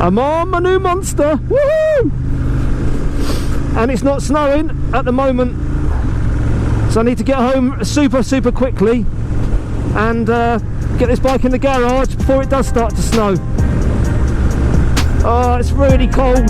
I'm on my new Monster. Woohoo! And it's not snowing at the moment, so I need to get home super quickly and get this bike in the garage before it does start to snow. Oh, it's really cold.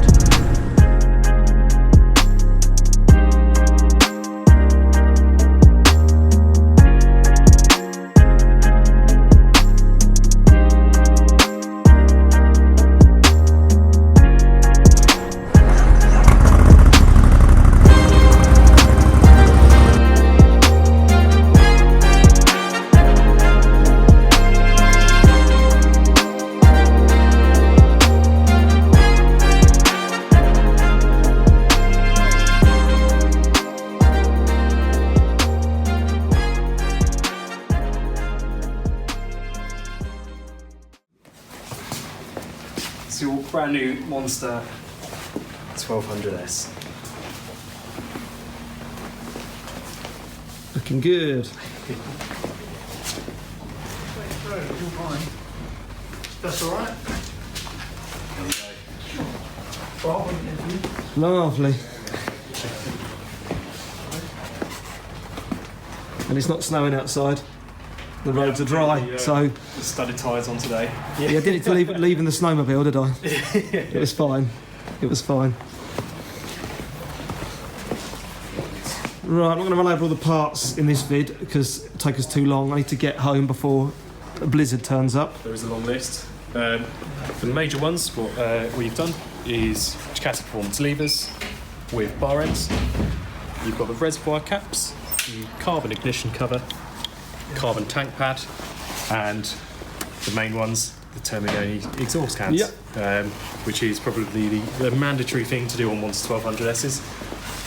It's your brand new Monster 1200S. Looking good. That's all right. Lovely. And it's not snowing outside. The roads are dry, so... The studded tyres on today. Yeah, I didn't need to leave in the snowmobile, did I? It was fine. It was fine. Right, I'm not going to run over all the parts in this vid because it'll take us too long. I need to get home before a blizzard turns up. There is a long list. For the major ones, what we've done is Ducati Performance levers with bar ends. You've got the reservoir caps, the carbon ignition cover, carbon tank pad, and the main ones, the Terminoni exhaust cans, which is probably the mandatory thing to do on Monster 1200Ss.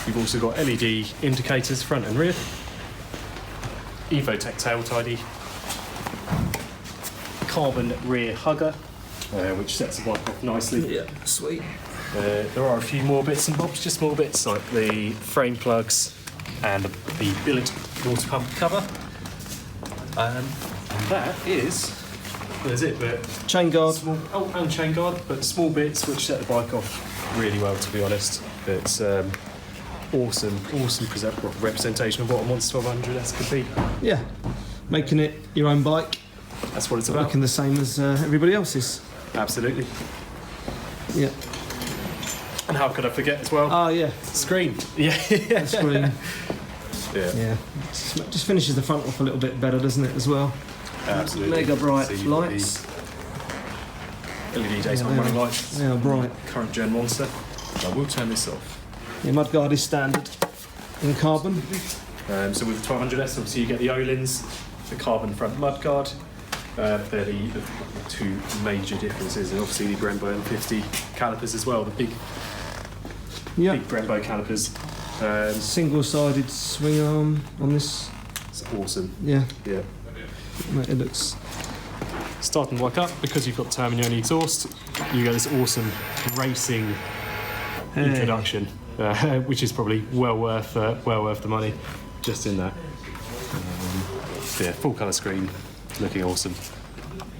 You've also got LED indicators front and rear, Evotech tail tidy, carbon rear hugger, which sets the bike off nicely. Yeah, sweet. There are a few more bits and bobs, just small bits like the frame plugs and the billet water pump cover. And that is it. But chain guard. And chain guard, but small bits which set the bike off really well, to be honest. It's awesome representation of what a Monster 1200S could be. Yeah, making it your own bike. That's what it's about. Making the same as everybody else's. Absolutely. Yeah. And how could I forget as well? Oh yeah. Screen. Yeah. The screen. Yeah. Just finishes the front off a little bit better, doesn't it, as well? Absolutely. Mega bright lights. LED daytime running lights. Yeah, bright. Current gen Monster. I will turn this off. Yeah, mudguard is standard in carbon. So with the 1200S, obviously you get the O-lins, the carbon front mudguard. They're the two major differences, and obviously the Brembo M50 calipers as well. The big Brembo calipers. Single-sided swing arm on this. It's awesome. Yeah. Yeah. It looks... Starting the bike up, because you've got Terminoni exhaust, you get this awesome racing introduction, which is probably well worth the money, just in that. Full colour screen, looking awesome.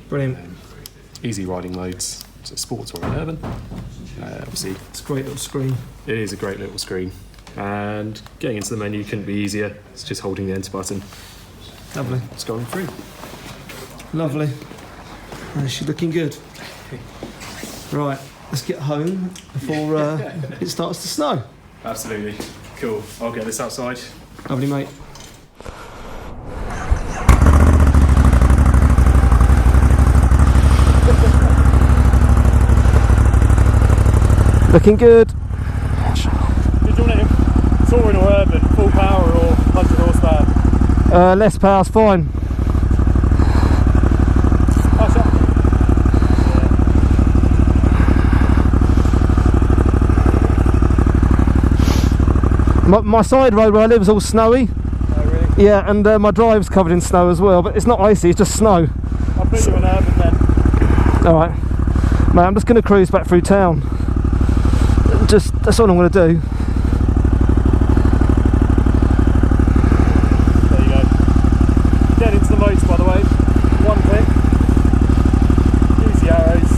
Brilliant. Easy riding modes, so sports or urban. Obviously, it's a great little screen. It is a great little screen. And getting into the menu couldn't be easier. It's just holding the enter button. Lovely. Scrolling through. Lovely. She's looking good. Right, let's get home before it starts to snow. Absolutely. Cool. I'll get this outside. Lovely, mate. Looking good. Did you want it touring or urban, full power or 100 horsepower? Less power's fine. My side road where I live is all snowy. Oh really? Yeah, and my drive's covered in snow as well, but it's not icy, it's just snow. I'll put you in urban then. Alright. Mate, I'm just going to cruise back through town. That's all I'm going to do. There you go. Get into the modes, by the way. One click. Use the arrows.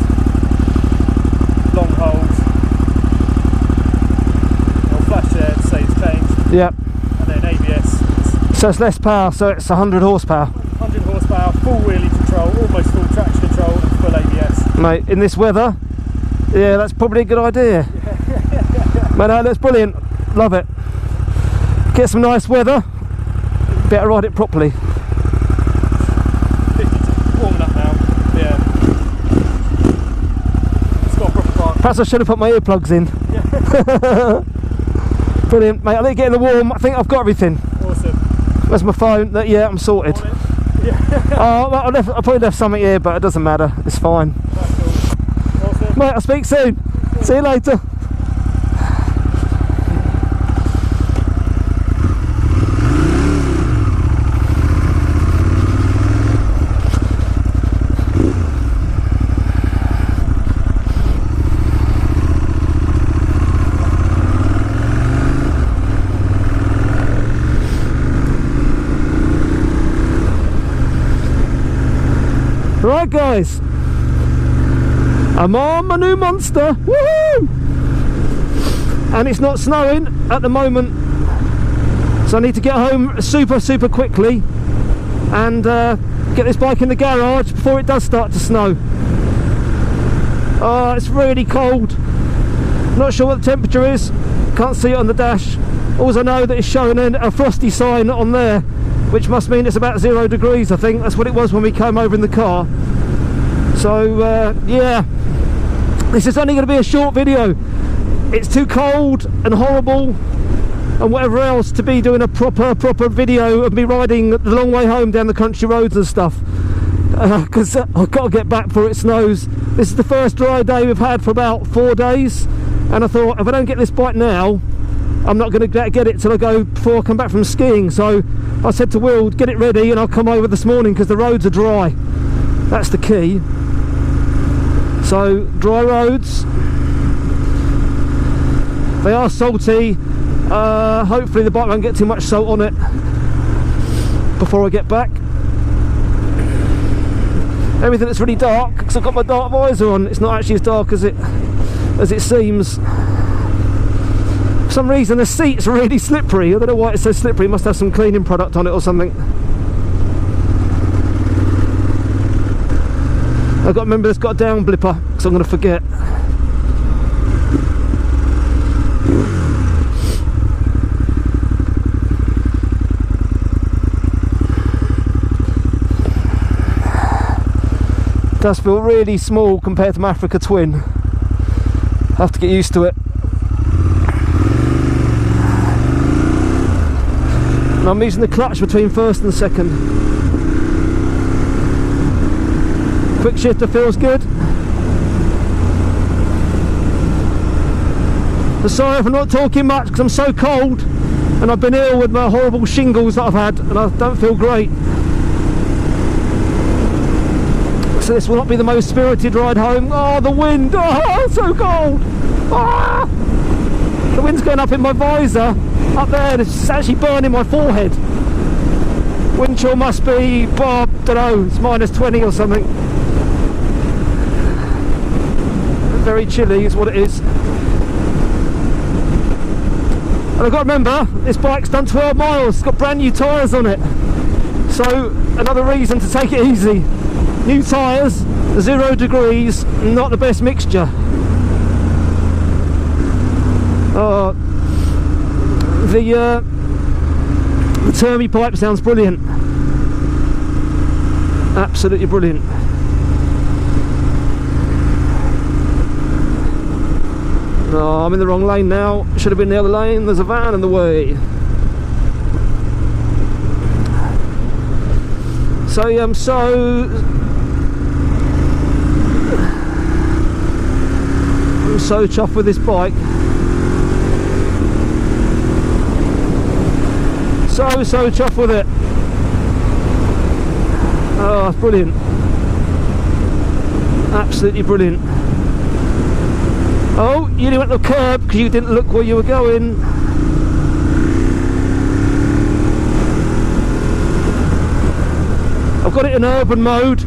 Yeah. And then ABS. So it's less power, so it's 100 horsepower. 100 horsepower, full wheelie control, almost full traction control, and full ABS. Mate, in this weather, yeah, that's probably a good idea. Mate, that looks brilliant. Love it. Get some nice weather. Better ride it properly. 50 warming up now. Yeah. It's got a proper park. Perhaps I should have put my earplugs in. Yeah. Brilliant, mate. I'll let you get in the warm. I think I've got everything. Awesome. Where's my phone? Yeah, I'm sorted. Yeah. Oh, well, I probably left something here, but it doesn't matter. It's fine. That's cool. Awesome. Mate, I'll speak soon. See you later. Right guys, I'm on my new monster, woohoo! And it's not snowing at the moment, so I need to get home super quickly and get this bike in the garage before it does start to snow. Oh, it's really cold. Not sure what the temperature is, can't see it on the dash. All I know that it's showing a frosty sign on there, which must mean it's about 0 degrees. I think that's what it was when we came over in the car. So yeah, this is only going to be a short video. It's too cold and horrible and whatever else to be doing a proper video of me riding the long way home down the country roads and stuff, because I've got to get back before it snows. This is the first dry day we've had for about 4 days, and I thought if I don't get this bike now, I'm not going to get it till before I come back from skiing. So I said to Will, get it ready and I'll come over this morning because the roads are dry. That's the key. So dry roads, they are salty. Hopefully the bike won't get too much salt on it before I get back. Everything that's really dark, because I've got my dark visor on, it's not actually as dark as it seems. For some reason the seat's really slippery. I don't know why it's so slippery. It must have some cleaning product on it or something. I've got to remember it's got a down blipper, because I'm going to forget. It does feel really small compared to my Africa Twin. I have to get used to it. And I'm using the clutch between first and second. Quick shifter feels good. So sorry if I'm not talking much because I'm so cold and I've been ill with my horrible shingles that I've had and I don't feel great. So this will not be the most spirited ride home. Oh, the wind! Oh, so cold! Ah! The wind's going up in my visor. Up there, and it's actually burning my forehead. Wind chill must be, don't know, it's -20 or something. Very chilly is what it is. And I've got to remember, this bike's done 12 miles, it's got brand new tyres on it. So, another reason to take it easy. New tyres, 0 degrees, not the best mixture. The Termi pipe sounds brilliant. Absolutely brilliant. Oh, I'm in the wrong lane now. Should have been the other lane. There's a van in the way. So yeah, I'm so chuffed with this bike. So chuffed with it. Oh, it's brilliant. Absolutely brilliant. Oh, you nearly went to the curb because you didn't look where you were going. I've got it in urban mode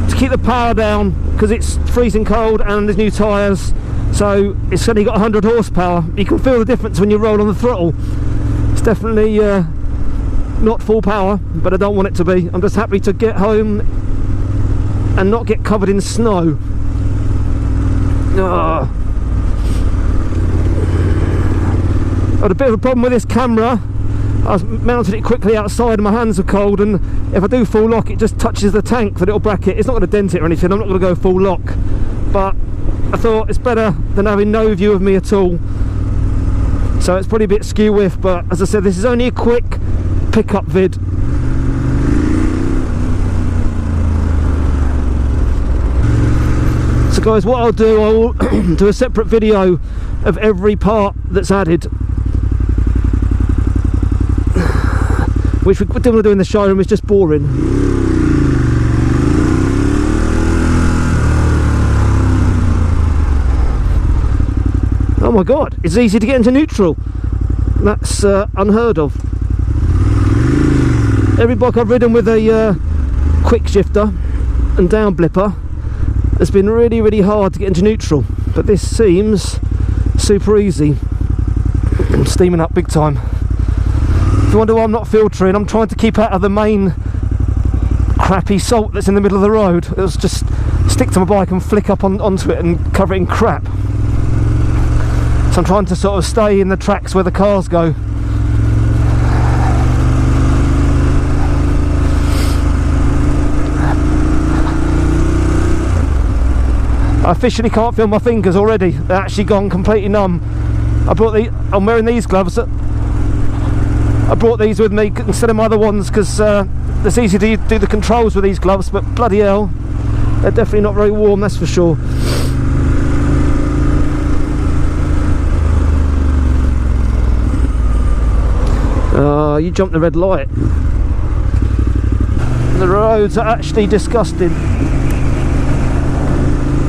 to keep the power down because it's freezing cold and there's new tyres. So it's only got 100 horsepower. You can feel the difference when you roll on the throttle. It's definitely not full power, but I don't want it to be. I'm just happy to get home and not get covered in snow. I had a bit of a problem with this camera. I mounted it quickly outside and my hands are cold, and if I do full lock it just touches the tank, the little bracket. It's not going to dent it or anything. I'm not going to go full lock, but I thought it's better than having no view of me at all. So it's probably a bit skew with, but as I said, this is only a quick pickup vid. So guys, what I'll do, I'll do a separate video of every part that's added, which we didn't want to do in the showroom. It's just boring. Oh my god, it's easy to get into neutral. That's unheard of. Every bike I've ridden with a quick shifter and down blipper has been really, really hard to get into neutral, but this seems super easy. I'm steaming up big time. If you wonder why I'm not filtering, I'm trying to keep out of the main crappy salt that's in the middle of the road. It'll just stick to my bike and flick up onto it and cover it in crap. So I'm trying to sort of stay in the tracks where the cars go. I officially can't feel my fingers already. They're actually gone completely numb. I'm wearing these gloves. I brought these with me instead of my other ones because it's easy to do the controls with these gloves, but bloody hell, they're definitely not very warm, that's for sure. You jumped the red light. The roads are actually disgusting.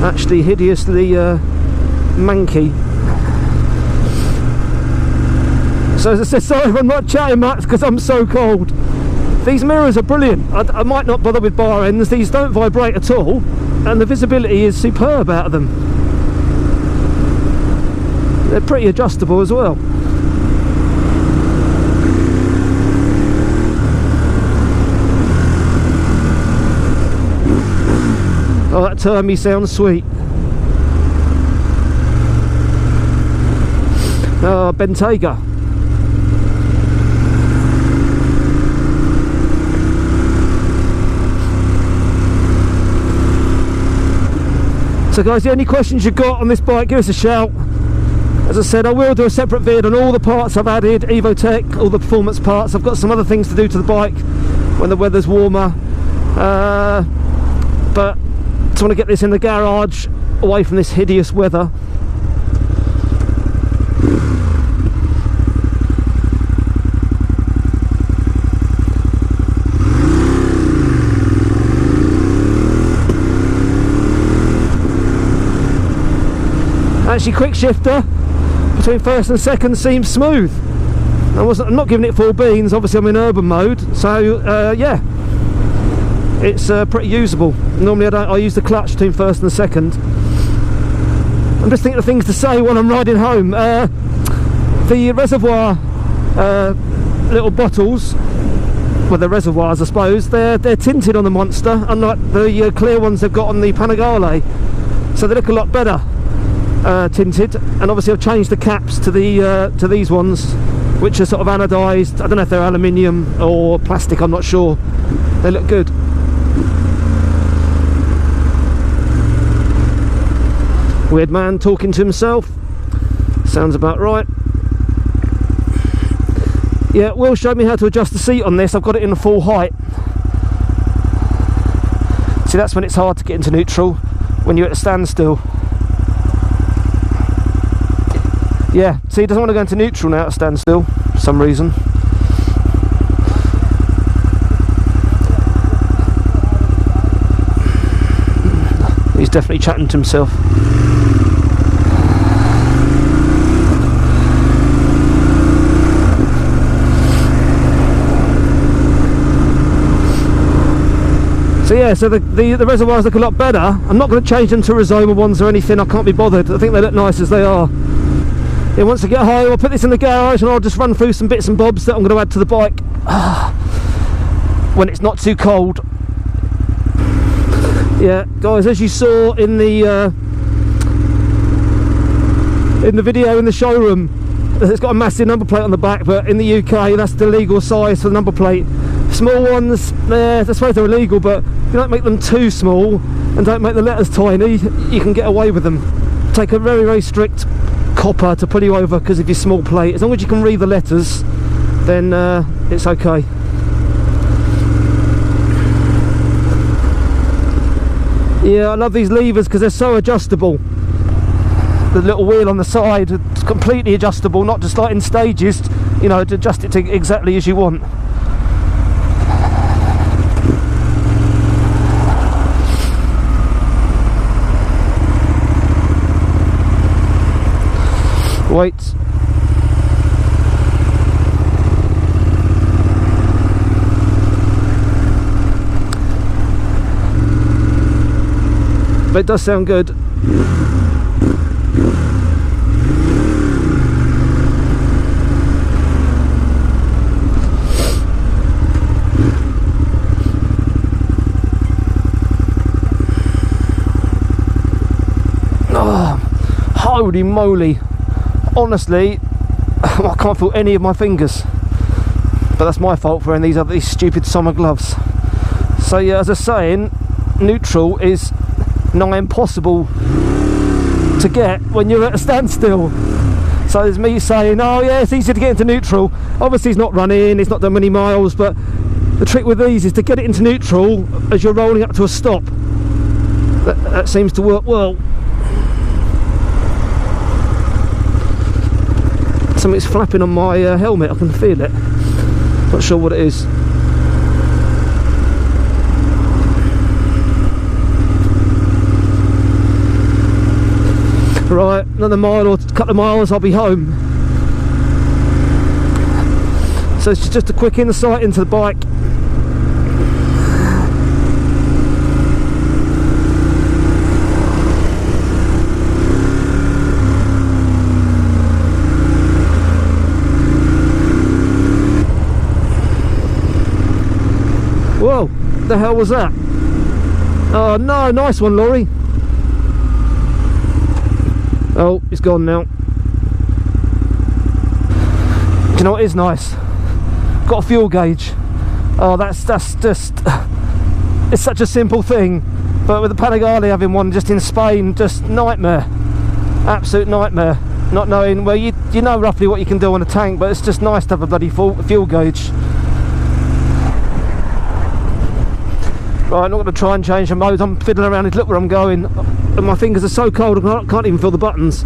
Actually hideously manky. So as I said, sorry if I'm not chatting much because I'm so cold. These mirrors are brilliant. I might not bother with bar ends. These don't vibrate at all, and the visibility is superb out of them. They're pretty adjustable as well. Oh, that Termi sounds sweet. Oh, Bentayga. So guys, the only questions you've got on this bike, give us a shout. As I said, I will do a separate vid on all the parts I've added, EvoTech, all the performance parts. I've got some other things to do to the bike when the weather's warmer. But I just want to get this in the garage, away from this hideous weather. Actually, quick shifter between first and second seems smooth. I'm not giving it full beans, obviously I'm in urban mode, so yeah, it's pretty usable. Normally I use the clutch between first and second. I'm just thinking of things to say while I'm riding home. The reservoir little bottles, well, they're reservoirs I suppose, they're tinted on the Monster, unlike the clear ones they've got on the Panigale, so they look a lot better tinted. And obviously I've changed the caps to these ones, which are sort of anodised. I don't know if they're aluminium or plastic, I'm not sure. They look good. Weird man talking to himself. Sounds about right. Yeah, Will showed me how to adjust the seat on this. I've got it in full height. See, that's when it's hard to get into neutral, when you're at a standstill. Yeah, see, he doesn't want to go into neutral now at a standstill for some reason. He's definitely chatting to himself. So yeah, so the reservoirs look a lot better. I'm not going to change them to Rizoma ones or anything, I can't be bothered. I think they look nice as they are. Yeah, once I get home, I'll put this in the garage and I'll just run through some bits and bobs that I'm going to add to the bike when it's not too cold. Yeah, guys, as you saw in the video in the showroom, it's got a massive number plate on the back, but in the UK that's the legal size for the number plate. Small ones, I suppose they're illegal, but if you don't make them too small and don't make the letters tiny, you can get away with them. Take a very, very strict copper to pull you over because of your small plate. As long as you can read the letters, then it's okay. Yeah, I love these levers because they're so adjustable. The little wheel on the side, it's completely adjustable, not just like in stages, you know, to adjust it to exactly as you want. Wait. But it does sound good. Oh, holy moly. Honestly, I can't feel any of my fingers, but that's my fault for wearing these stupid summer gloves. So yeah, as I was saying, neutral is nigh impossible to get when you're at a standstill. So there's me saying, oh yeah, it's easy to get into neutral. Obviously it's not running, it's not done many miles, but the trick with these is to get it into neutral as you're rolling up to a stop. That seems to work well. Something's flapping on my helmet, I can feel it. Not sure what it is. Right, another mile or a couple of miles, I'll be home. So it's just a quick insight into the bike. Whoa, the hell was that? Oh no, nice one, Laurie. Oh, it's gone now. Do you know what is nice? Got a fuel gauge. Oh, that's just, it's such a simple thing, but with the Panigale having one just in Spain, just nightmare. Absolute nightmare. Not knowing, well, you know roughly what you can do on a tank, but it's just nice to have a bloody fuel gauge. Right, I'm not going to try and change the mode. I'm fiddling around it. Look where I'm going, and my fingers are so cold I can't even feel the buttons.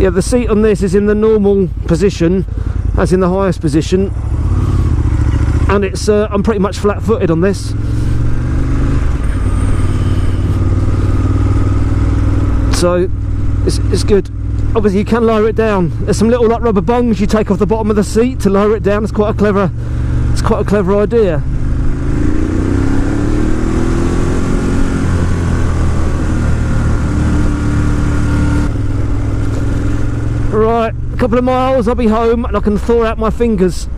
Yeah, the seat on this is in the normal position, as in the highest position, and it's I'm pretty much flat-footed on this. So it's good. Obviously you can lower it down. There's some little like rubber bungs you take off the bottom of the seat to lower it down. It's quite a clever idea. Right, a couple of miles, I'll be home and I can thaw out my fingers.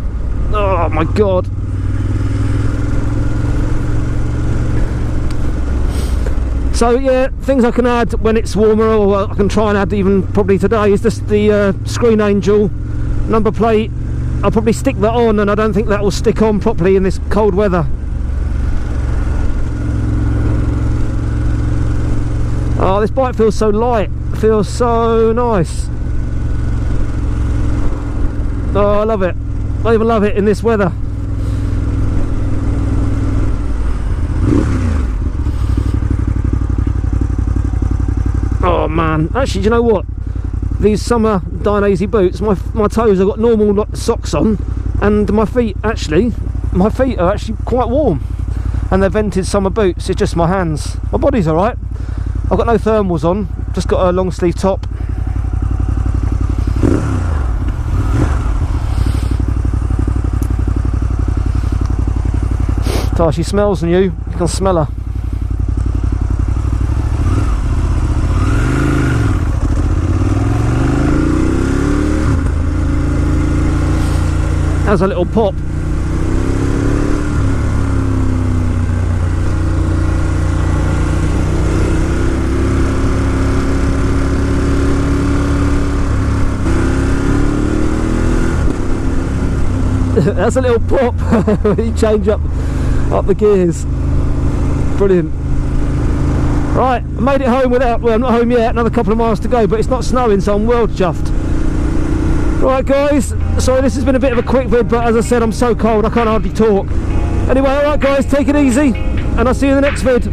Oh my god. So yeah, things I can add when it's warmer, or I can try and add even probably today, is just the Screen Angel number plate. I'll probably stick that on, and I don't think that will stick on properly in this cold weather. Oh, this bike feels so light, feels so nice. Oh, I love it. I even love it in this weather. Oh man, actually, do you know what? These summer DAINESE boots, my toes, I've got normal socks on, and my feet are actually quite warm. And they're vented summer boots, it's just my hands. My body's alright. I've got no thermals on, just got a long sleeve top. Oh, she smells new. You can smell her. Has a little pop. That's a little pop. You change up the gears. Brilliant. Right, I made it home without, well, I'm not home yet, another couple of miles to go, but it's not snowing, so I'm well chuffed. Right guys, sorry this has been a bit of a quick vid, but as I said, I'm so cold I can't hardly talk. Anyway, alright guys, take it easy, and I'll see you in the next vid.